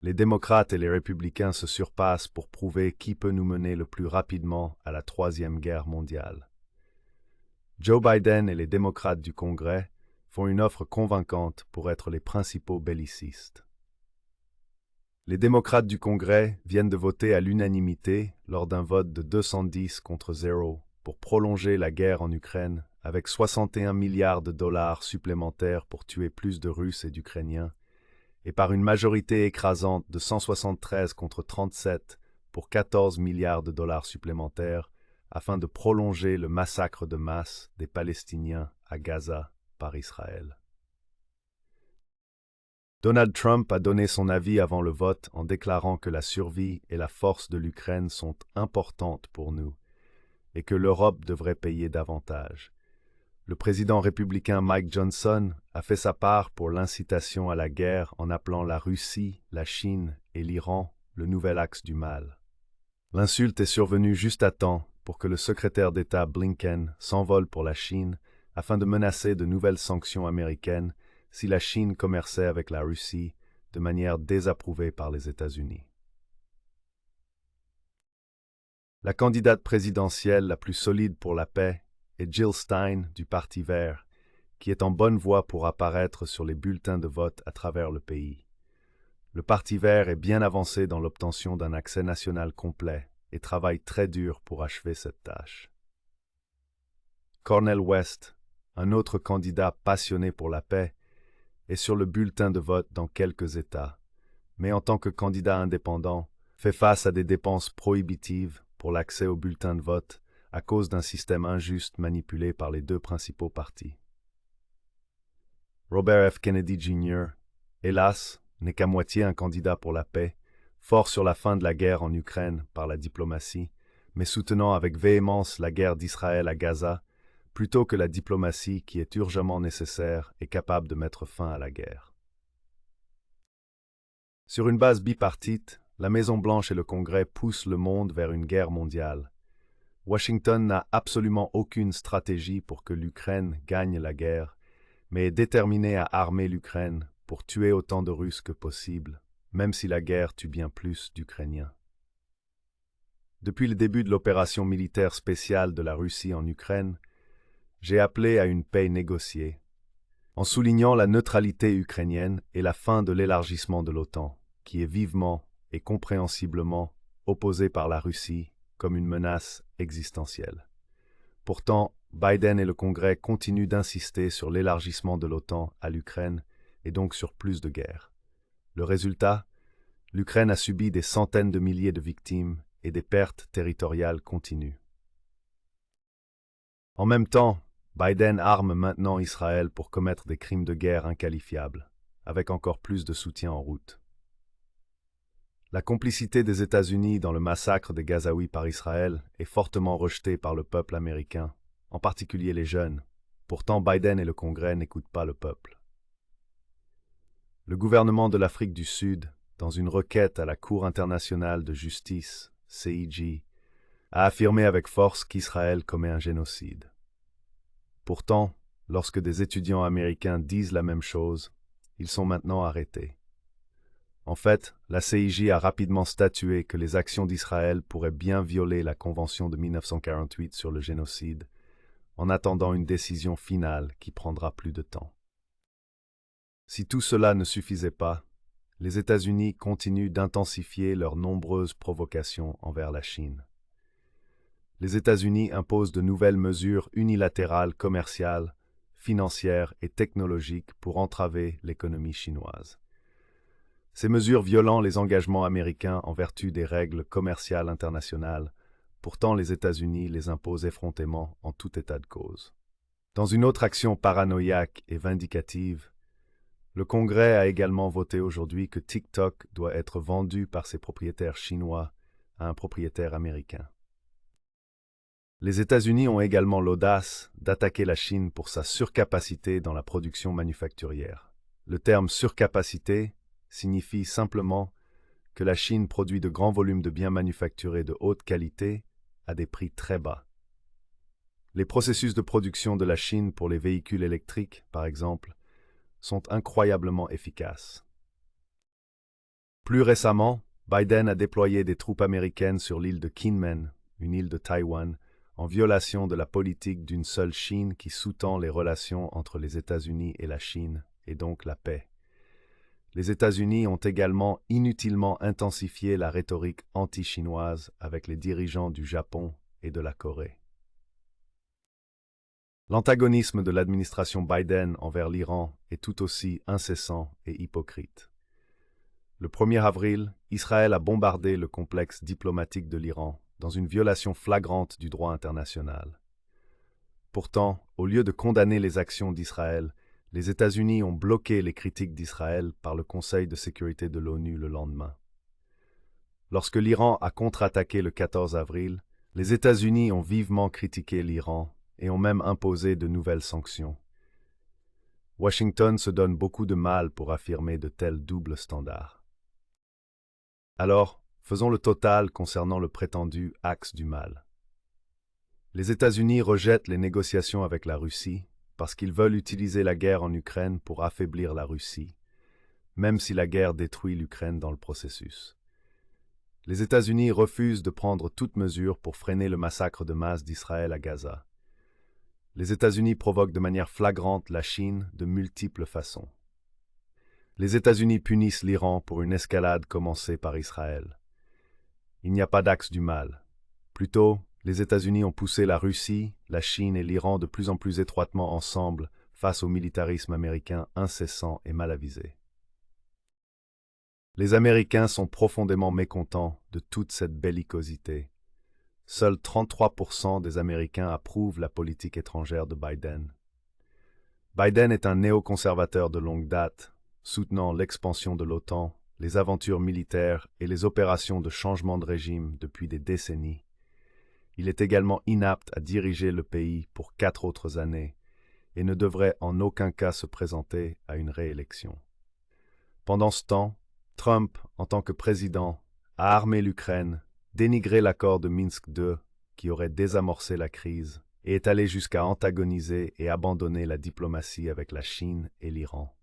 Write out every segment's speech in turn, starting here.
Les démocrates et les républicains se surpassent pour prouver qui peut nous mener le plus rapidement à la Troisième Guerre mondiale. Joe Biden et les démocrates du Congrès font une offre convaincante pour être les principaux bellicistes. Les démocrates du Congrès viennent de voter à l'unanimité lors d'un vote de 210 contre 0 pour prolonger la guerre en Ukraine avec 61 milliards de dollars supplémentaires pour tuer plus de Russes et d'Ukrainiens, et par une majorité écrasante de 173 contre 37 pour 14 milliards de dollars supplémentaires afin de prolonger le massacre de masse des Palestiniens à Gaza par Israël. Donald Trump a donné son avis avant le vote en déclarant que la survie et la force de l'Ukraine sont importantes pour nous et que l'Europe devrait payer davantage. Le président républicain Mike Johnson a fait sa part pour l'incitation à la guerre en appelant la Russie, la Chine et l'Iran le nouvel axe du mal. L'insulte est survenue juste à temps pour que le secrétaire d'État Blinken s'envole pour la Chine afin de menacer de nouvelles sanctions américaines si la Chine commerçait avec la Russie de manière désapprouvée par les États-Unis. La candidate présidentielle la plus solide pour la paix est Jill Stein du Parti vert, qui est en bonne voie pour apparaître sur les bulletins de vote à travers le pays. Le Parti vert est bien avancé dans l'obtention d'un accès national complet et travaille très dur pour achever cette tâche. Cornel West, un autre candidat passionné pour la paix, est sur le bulletin de vote dans quelques États, mais en tant que candidat indépendant, fait face à des dépenses prohibitives pour l'accès au bulletin de vote à cause d'un système injuste manipulé par les deux principaux partis. Robert F. Kennedy Jr., hélas, n'est qu'à moitié un candidat pour la paix, fort sur la fin de la guerre en Ukraine par la diplomatie, mais soutenant avec véhémence la guerre d'Israël à Gaza, plutôt que la diplomatie qui est urgemment nécessaire et capable de mettre fin à la guerre. Sur une base bipartite, la Maison-Blanche et le Congrès poussent le monde vers une guerre mondiale. Washington n'a absolument aucune stratégie pour que l'Ukraine gagne la guerre, mais est déterminé à armer l'Ukraine pour tuer autant de Russes que possible, même si la guerre tue bien plus d'Ukrainiens. Depuis le début de l'opération militaire spéciale de la Russie en Ukraine, j'ai appelé à une paix négociée, en soulignant la neutralité ukrainienne et la fin de l'élargissement de l'OTAN, qui est vivement et compréhensiblement opposée par la Russie comme une menace existentielle. Pourtant, Biden et le Congrès continuent d'insister sur l'élargissement de l'OTAN à l'Ukraine et donc sur plus de guerre. Le résultat? L'Ukraine a subi des centaines de milliers de victimes et des pertes territoriales continuent. En même temps, Biden arme maintenant Israël pour commettre des crimes de guerre inqualifiables, avec encore plus de soutien en route. La complicité des États-Unis dans le massacre des Gazaouis par Israël est fortement rejetée par le peuple américain, en particulier les jeunes. Pourtant, Biden et le Congrès n'écoutent pas le peuple. Le gouvernement de l'Afrique du Sud, dans une requête à la Cour internationale de justice, CIJ, a affirmé avec force qu'Israël commet un génocide. Pourtant, lorsque des étudiants américains disent la même chose, ils sont maintenant arrêtés. En fait, la CIJ a rapidement statué que les actions d'Israël pourraient bien violer la Convention de 1948 sur le génocide, en attendant une décision finale qui prendra plus de temps. Si tout cela ne suffisait pas, les États-Unis continuent d'intensifier leurs nombreuses provocations envers la Chine. Les États-Unis imposent de nouvelles mesures unilatérales commerciales, financières et technologiques pour entraver l'économie chinoise. Ces mesures violant les engagements américains en vertu des règles commerciales internationales, pourtant les États-Unis les imposent effrontément en tout état de cause. Dans une autre action paranoïaque et vindicative, le Congrès a également voté aujourd'hui que TikTok doit être vendu par ses propriétaires chinois à un propriétaire américain. Les États-Unis ont également l'audace d'attaquer la Chine pour sa surcapacité dans la production manufacturière. Le terme surcapacité signifie simplement que la Chine produit de grands volumes de biens manufacturés de haute qualité à des prix très bas. Les processus de production de la Chine pour les véhicules électriques, par exemple, sont incroyablement efficaces. Plus récemment, Biden a déployé des troupes américaines sur l'île de Kinmen, une île de Taïwan, en violation de la politique d'une seule Chine qui sous-tend les relations entre les États-Unis et la Chine, et donc la paix. Les États-Unis ont également inutilement intensifié la rhétorique anti-chinoise avec les dirigeants du Japon et de la Corée. L'antagonisme de l'administration Biden envers l'Iran est tout aussi incessant et hypocrite. Le 1er avril, Israël a bombardé le complexe diplomatique de l'Iran dans une violation flagrante du droit international. Pourtant, au lieu de condamner les actions d'Israël, les États-Unis ont bloqué les critiques d'Israël par le Conseil de sécurité de l'ONU le lendemain. Lorsque l'Iran a contre-attaqué le 14 avril, les États-Unis ont vivement critiqué l'Iran et ont même imposé de nouvelles sanctions. Washington se donne beaucoup de mal pour affirmer de tels doubles standards. Alors, faisons le total concernant le prétendu axe du mal. Les États-Unis rejettent les négociations avec la Russie parce qu'ils veulent utiliser la guerre en Ukraine pour affaiblir la Russie, même si la guerre détruit l'Ukraine dans le processus. Les États-Unis refusent de prendre toute mesure pour freiner le massacre de masse d'Israël à Gaza. Les États-Unis provoquent de manière flagrante la Chine de multiples façons. Les États-Unis punissent l'Iran pour une escalade commencée par Israël. Il n'y a pas d'axe du mal. Plutôt, les États-Unis ont poussé la Russie, la Chine et l'Iran de plus en plus étroitement ensemble face au militarisme américain incessant et mal avisé. Les Américains sont profondément mécontents de toute cette bellicosité. Seuls 33% des Américains approuvent la politique étrangère de Biden. Biden est un néoconservateur de longue date, soutenant l'expansion de l'OTAN, les aventures militaires et les opérations de changement de régime depuis des décennies. Il est également inapte à diriger le pays pour 4 autres années et ne devrait en aucun cas se présenter à une réélection. Pendant ce temps, Trump, en tant que président, a armé l'Ukraine, dénigré l'accord de Minsk II qui aurait désamorcé la crise et est allé jusqu'à antagoniser et abandonner la diplomatie avec la Chine et l'Iran.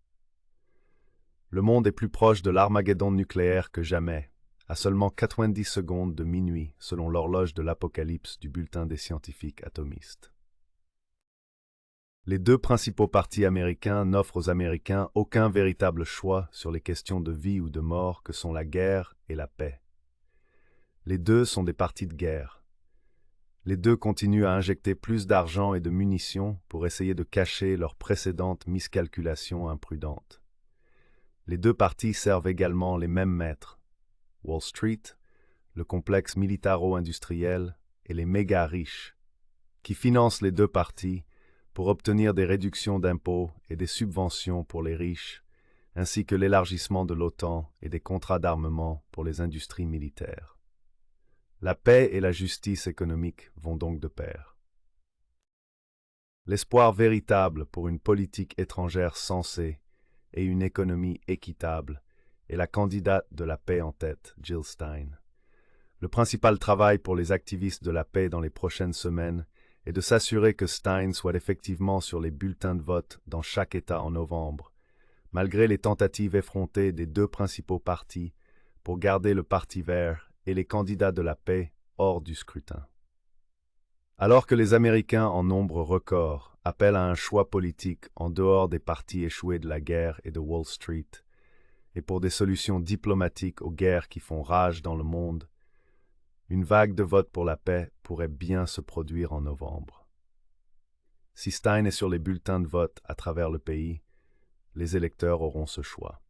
Le monde est plus proche de l'Armageddon nucléaire que jamais, à seulement 90 secondes de minuit selon l'horloge de l'apocalypse du bulletin des scientifiques atomistes. Les deux principaux partis américains n'offrent aux Américains aucun véritable choix sur les questions de vie ou de mort que sont la guerre et la paix. Les deux sont des partis de guerre. Les deux continuent à injecter plus d'argent et de munitions pour essayer de cacher leurs précédentes miscalculations imprudentes. Les deux partis servent également les mêmes maîtres. Wall Street, le complexe militaro-industriel et les méga riches, qui financent les deux partis pour obtenir des réductions d'impôts et des subventions pour les riches, ainsi que l'élargissement de l'OTAN et des contrats d'armement pour les industries militaires. La paix et la justice économique vont donc de pair. L'espoir véritable pour une politique étrangère sensée et une économie équitable est la candidate de la paix en tête, Jill Stein. Le principal travail pour les activistes de la paix dans les prochaines semaines est de s'assurer que Stein soit effectivement sur les bulletins de vote dans chaque État en novembre, malgré les tentatives effrontées des deux principaux partis pour garder le Parti vert et les candidats de la paix hors du scrutin. Alors que les Américains en nombre record appellent à un choix politique en dehors des partis échoués de la guerre et de Wall Street, et pour des solutions diplomatiques aux guerres qui font rage dans le monde, une vague de vote pour la paix pourrait bien se produire en novembre. Si Stein est sur les bulletins de vote à travers le pays, les électeurs auront ce choix.